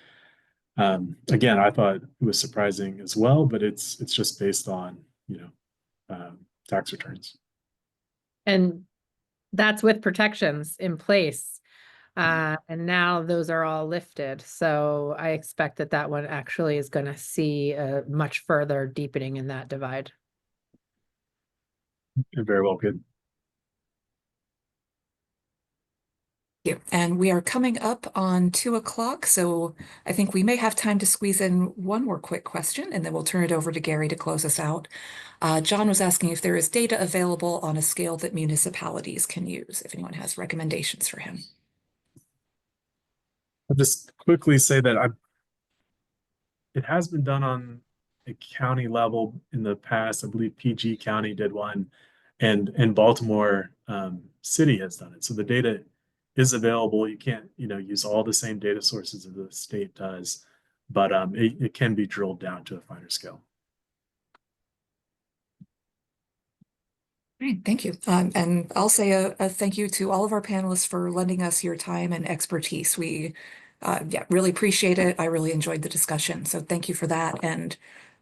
again, I thought it was surprising as well, but it's just based on, you know, tax returns. And that's with protections in place. And now those are all lifted. So I expect that one actually is going to see a much further deepening in that divide. It very well could. Yeah, and we are coming up on 2 o'clock, so I think we may have time to squeeze in one more quick question, and then we'll turn it over to Gary to close us out. John was asking if there is data available on a scale that municipalities can use, if anyone has recommendations for him. I'll just quickly say that it has been done on a county level in the past. I believe PG County did one, and Baltimore City has done it. So the data is available. You can't, you know, use all the same data sources as the state does, but it can be drilled down to a finer scale. All right, thank you. And I'll say a thank you to all of our panelists for lending us your time and expertise. We really appreciate it. I really enjoyed the discussion. So thank you for that. And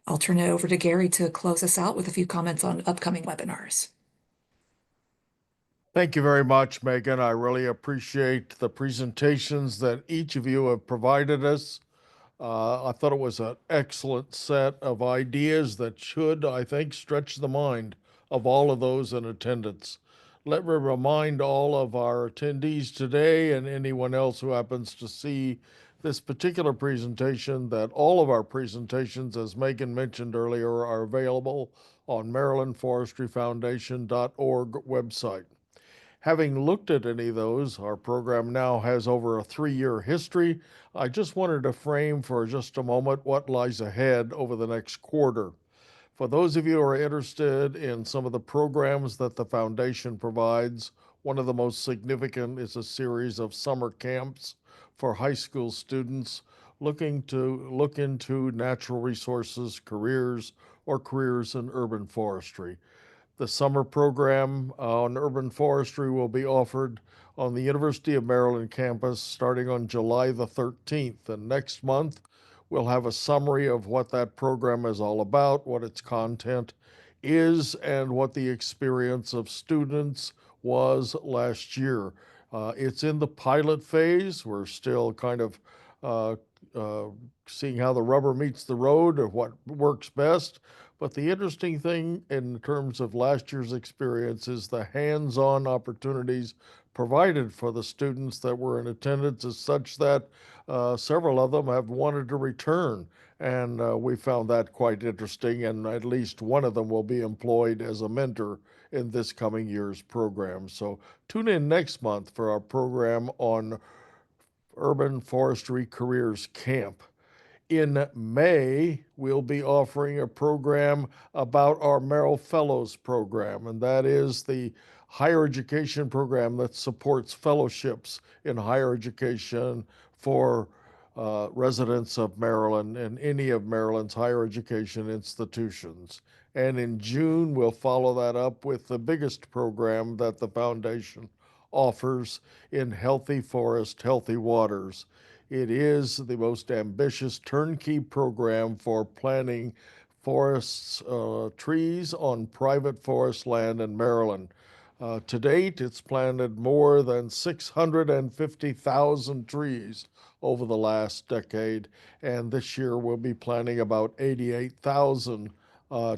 I'll turn it over to Gary to close us out with a few comments on upcoming webinars. Thank you very much, Megan. I really appreciate the presentations that each of you have provided us. I thought it was an excellent set of ideas that should, I think, stretch the mind of all of those in attendance. Let me remind all of our attendees today and anyone else who happens to see this particular presentation that all of our presentations, as Megan mentioned earlier, are available on MarylandForestryFoundation.org website. Having looked at any of those, our program now has over a 3-year history. I just wanted to frame for just a moment what lies ahead over the next quarter. For those of you who are interested in some of the programs that the foundation provides, one of the most significant is a series of summer camps for high school students looking to look into natural resources, careers, or careers in urban forestry. The summer program on urban forestry will be offered on the University of Maryland campus starting on July the 13th. And next month, we'll have a summary of what that program is all about, what its content is, and what the experience of students was last year. It's in the pilot phase. We're still kind of uh, uh, seeing how the rubber meets the road or what works best. But the interesting thing in terms of last year's experience is the hands-on opportunities provided for the students that were in attendance is such that several of them have wanted to return. And we found that quite interesting. And at least one of them will be employed as a mentor in this coming year's program. So tune in next month for our program on Urban Forestry Careers Camp. In May, we'll be offering a program about our Merrill Fellows program, and that is the higher education program that supports fellowships in higher education for residents of Maryland and any of Maryland's higher education institutions. And in June, we'll follow that up with the biggest program that the foundation offers in Healthy Forest, Healthy Waters. It is the most ambitious turnkey program for planting forests, trees on private forest land in Maryland. To date, it's planted more than 650,000 trees over the last decade, and this year we'll be planting about 88,000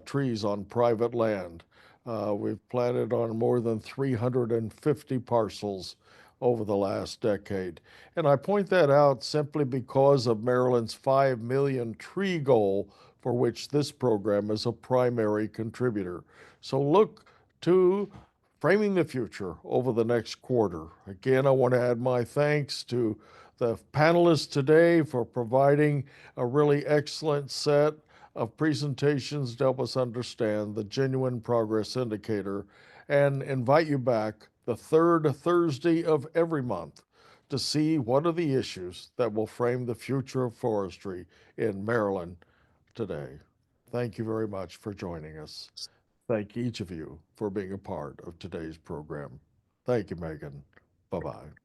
trees on private land. We've planted on more than 350 parcels over the last decade. And I point that out simply because of Maryland's 5 million tree goal, for which this program is a primary contributor. So look to framing the future over the next quarter. Again, I want to add my thanks to the panelists today for providing a really excellent set of presentations to help us understand the genuine progress indicator, and invite you back the third Thursday of every month to see what are the issues that will frame the future of forestry in Maryland today. Thank you very much for joining us. Thank each of you for being a part of today's program. Thank you, Megan. Bye-bye.